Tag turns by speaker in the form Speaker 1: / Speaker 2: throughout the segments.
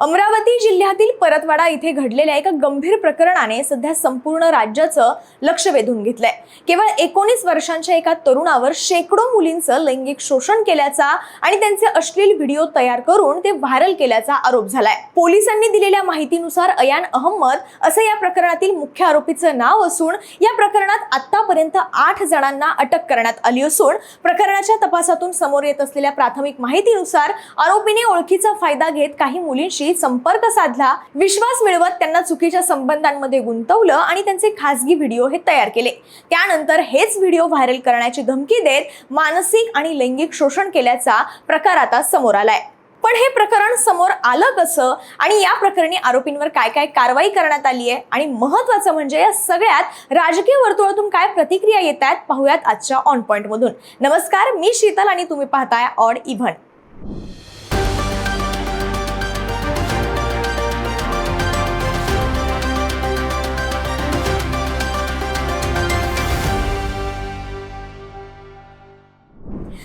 Speaker 1: अमरावती जिल्ह्यातील परतवाडा इथे घडलेल्या एका गंभीर प्रकरणाने सध्या संपूर्ण राज्याचं लक्ष वेधून घेतलंय। केवळ 19 वर्षांच्या एका तरुणावर शेकडो मुलींचं लैंगिक शोषण केल्याचा आणि त्यांचे अश्लील व्हिडिओ तयार करून ते व्हायरल केल्याचा आरोप झालाय। पोलिसांनी दिलेल्या माहितीनुसार अयान अहमद असं या प्रकरणातील मुख्य आरोपीचं नाव असून या प्रकरणात आतापर्यंत 8 जणांना अटक करण्यात आली असून प्रकरणाच्या तपासातून समोर येत असलेल्या प्राथमिक माहितीनुसार आरोपीने ओळखीचा फायदा घेत काही मुलींशी संपर्क साधला, विश्वास मिळवत त्यांना चुकीच्या संबंधांमध्ये गुंतवलं आणि त्यांचे खासगी व्हिडिओ हे तयार केले। त्यानंतर हेच व्हिडिओ व्हायरल करण्याची धमकी देत मानसिक आणि लैंगिक शोषण केल्याचा प्रकार आता समोर आलाय। पण हे प्रकरण समोर आलं कसं आणि या प्रकरणी आरोपींवर काय काय कारवाई करण्यात आली आहे आणि महत्त्वाचं म्हणजे या सगळ्यात राजकीय वर्तुळातून काय प्रतिक्रिया येत आहेत पाहूयात आजच्या ऑन पॉइंट मधून। नमस्कार, मी शीतल आणि तुम्ही पाहताय ऑड इव्हन।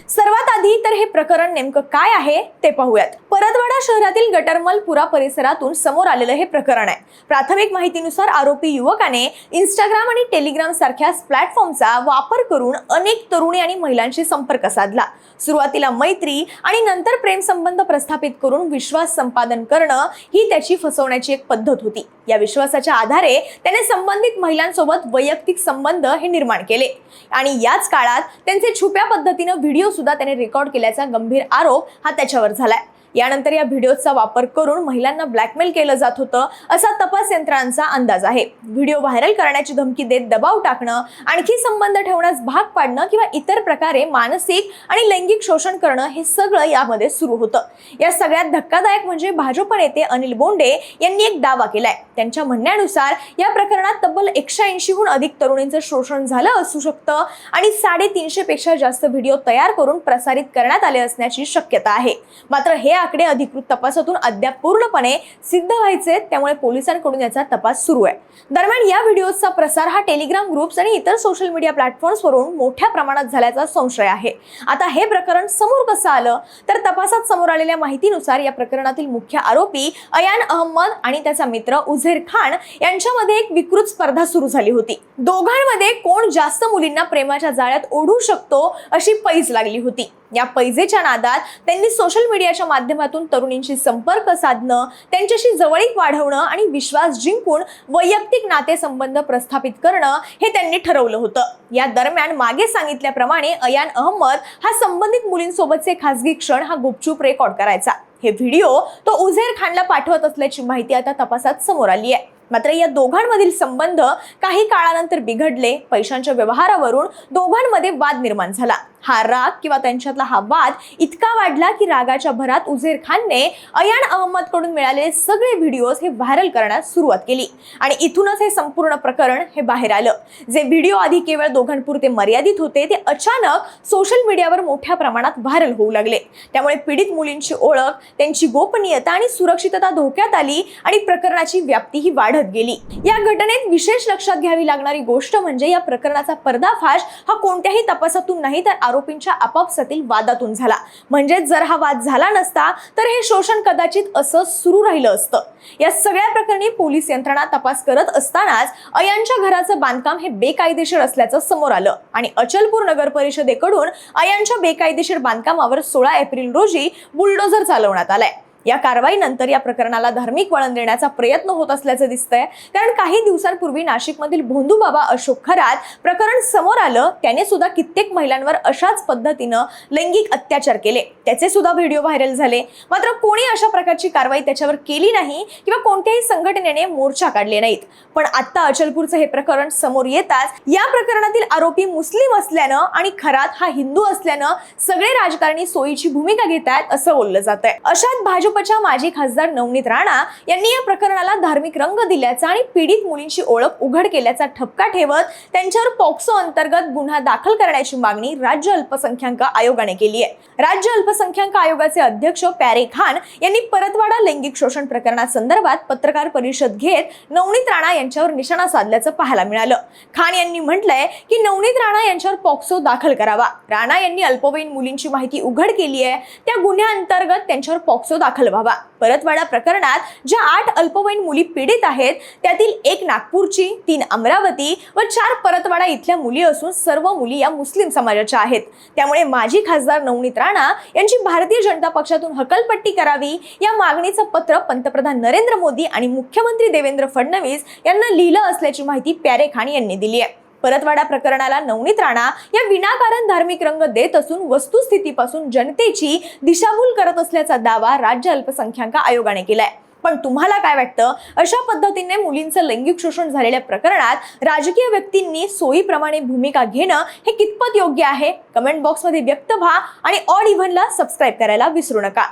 Speaker 1: सर्वात आधी तर हे प्रकरण नेमकं काय आहे ते पाहूयात। परतवाडा शहरातील गटरमलपुरा परिसरातून समोर आलेलं हे प्रकरण आहे। प्राथमिक माहितीनुसार आरोपी युवकाने इंस्टाग्राम आणि टेलिग्राम सारख्या प्लॅटफॉर्मचा वापर करून अनेक तरुणी आणि महिलांशी संपर्क साधला। सुरुवातीला मैत्री आणि नंतर प्रेम संबंध प्रस्थापित करून विश्वास संपादन करणं ही त्याची फसवण्याची एक पद्धत होती। या विश्वासाच्या आधारे त्याने संबंधित महिलांसोबत वैयक्तिक संबंध हे निर्माण केले आणि याच काळात त्यांचे छुप्या पद्धतीने व्हिडिओ सुद्धा त्याने रेकॉर्ड केल्याचा गंभीर आरोप हा त्याच्यावर झालाय। यानंतर या व्हिडिओचा वापर करून महिलांना ब्लॅकमेल केलं जात होतं असा तपास यंत्रणांचा अंदाज आहे। व्हिडिओ व्हायरल करण्याची धमकी देत दबाव टाकणं, आणखी संबंध ठेवण्यास भाग पाडणं किंवा इतर प्रकारे मानसिक आणि लैंगिक शोषण करणं हे सगळं यामध्ये सुरू होतं। या सगळ्यात धक्कादायक म्हणजे भाजप नेते अनिल बोंडे यांनी एक दावा केलाय। त्यांच्या म्हणण्यानुसार या प्रकरणात तब्बल 180 हून अधिक तरुणींचं शोषण झालं असू शकतं आणि 350 पेक्षा जास्त व्हिडिओ तयार करून प्रसारित करण्यात आले असण्याची शक्यता आहे। मात्र हे आकडे अधिकृत तपासातून अद्याप पूर्णपणे सिद्ध व्हायचे, त्यामुळे पोलिसांकडून याचा तपास सुरू आहे। दरम्यान या व्हिडिओचा प्रसार हा टेलिग्राम ग्रुप्स आणि इतर सोशल मीडिया प्लॅटफॉर्म्सवरून मोठ्या प्रमाणात झाल्याचा संशय आहे। आता हे प्रकरण समोर कसं आलं तर तपासात समोर आलेल्या माहितीनुसार या प्रकरणातील मुख्य आरोपी अयान अहमद आणि त्याचा मित्र उझेर खान यांच्यामध्ये एक विकृत स्पर्धा सुरू झाली होती। दोघांमध्ये कोण जास्त मुलींना प्रेमाच्या जाळ्यात ओढू शकतो अशी पैज लागली होती। या पैजेच्या नादात त्यांनी सोशल मीडियाच्या माध्यमातून तरुणींशी संपर्क साधणं, त्यांच्याशी जवळीक वाढवणं आणि विश्वास जिंकून वैयक्तिक नातेसंबंध प्रस्थापित करणं हे त्यांनी ठरवलं होतं। या दरम्यान मागे सांगितल्याप्रमाणे अयान अहमद हा संबंधित मुलींसोबतचे खासगी क्षण हा गुपचूप रेकॉर्ड करायचा। हे व्हिडिओ तो उझेर खानला पाठवत असल्याची माहिती आता तपासात समोर आली आहे। मात्र या दोघांमधील संबंध काही काळानंतर बिघडले। पैशांच्या व्यवहारावरून दोघांमध्ये वाद निर्माण झाला। हा राग किंवा त्यांच्यातला हा वाद इतका वाढला की रागाच्या भरात उझेर खानने अयान अहमद कडून मिळालेले सगळे व्हिडिओज हे व्हायरल करण्यास सुरुवात केली आणि इथूनच हे संपूर्ण प्रकरण हे बाहेर आलं। जे व्हिडिओ आधी केवळ दोघांपुरते मर्यादित होते ते अचानक सोशल मीडियावर मोठ्या प्रमाणात व्हायरल होऊ लागले। त्यामुळे पीडित मुलींची ओळख, त्यांची गोपनीयता आणि सुरक्षितता धोक्यात आली आणि प्रकरणाची व्याप्ती ही वाढत गेली। या घटनेत विशेष लक्षात घ्यावी लागणारी गोष्ट म्हणजे या प्रकरणाचा पर्दाफाश हा कोणत्याही तपासातून नाही तर आरोपींच्या आपापसातील वादातून झाला। म्हणजे जर हा वाद झाला नसता तर हे शोषण कदाचित असं सुरू राहिलं असतं। या सगळ्या प्रकरणी पोलीस यंत्रणा तपास करत असतानाच अयानच्या घराचं बांधकाम हे बेकायदेशीर असल्याचं समोर आलं आणि अचलपूर नगर परिषदेकडून अयानच्या बेकायदेशीर बांधकामावर 16 एप्रिल रोजी बुलडोझर चालवण्यात आलाय। या कारवाईनंतर या प्रकरणाला धार्मिक वळण देण्याचा प्रयत्न होत असल्याचं दिसतंय, कारण काही दिवसांपूर्वी नाशिकमधील भोंदूबाबा अशोक खरात प्रकरण समोर आलं। त्याने सुद्धा कित्येक महिलांवर अशाच पद्धतीनं लैंगिक अत्याचार केले, त्याचे सुद्धा व्हिडिओ व्हायरल झाले। मात्र कोणी अशा प्रकारची कारवाई त्याच्यावर केली नाही किंवा कोणत्याही संघटनेने मोर्चा काढले नाहीत। पण आता अचलपूरचं हे प्रकरण समोर येताच या प्रकरणातील आरोपी मुस्लिम असल्यानं आणि खरात हा हिंदू असल्यानं सगळे राजकारणी सोयीची भूमिका घेत आहेत असं बोललं जातंय। अशात भाजपच्या माजी खासदार नवनीत राणा यांनी या प्रकरणाला धार्मिक रंग दिल्याचा आणि पीडित मुलींची ओळख उघड केल्याचा ठपका ठेवत त्यांच्यावर पॉक्सो अंतर्गत गुन्हा दाखल करण्याची मागणी राज्य अल्पसंख्याक आयोगाने केली आहे। राज्य अल्पसंख्याक आयोगाचे अध्यक्ष प्यारे खान यांनी परतवाडा लैंगिक शोषण प्रकरणासंदर्भात पत्रकार परिषद घेत नवनीत राणा यांच्यावर निशाणा साधल्याचं पाहायला मिळालं। खान यांनी म्हटलंय की नवनीत राणा यांच्यावर पॉक्सो दाखल करावा। राणा यांनी अल्पवयीन मुलींची माहिती उघड केली आहे, त्या गुन्ह्याअंतर्गत त्यांच्यावर पॉक्सो दाखल दाखल व्हावा। परतवाडा प्रकरणात ज्या 8 अल्पवयीन मुली पीडित आहेत त्यातील 1 नागपूरची, 3 अमरावती व 4 परतवाडा इथल्या मुली असून सर्व मुली या मुस्लिम समाजाच्या आहेत। त्यामुळे माजी खासदार नवनीत राणा यांची भारतीय जनता पक्षातून हकालपट्टी करावी या मागणीचं पत्र पंतप्रधान नरेंद्र मोदी आणि मुख्यमंत्री देवेंद्र फडणवीस यांना लिहिलं असल्याची माहिती प्यारे खान यांनी दिली आहे। परतवाडा प्रकरणाला नवनीत राणा या विनाकारण धार्मिक रंग देत असून वस्तुस्थितीपासून जनतेची दिशाभूल करत असल्याचा दावा राज्य अल्पसंख्याक आयोगाने केलाय। पण तुम्हाला काय वाटतं? अशा पद्धतीने मुलींचं लैंगिक शोषण झालेल्या प्रकरणात राजकीय व्यक्तींनी सोयीप्रमाणे भूमिका घेणं हे कितपत योग्य आहे? कमेंट बॉक्समध्ये व्यक्त व्हा आणि ऑड इव्हनला सबस्क्राईब करायला विसरू नका।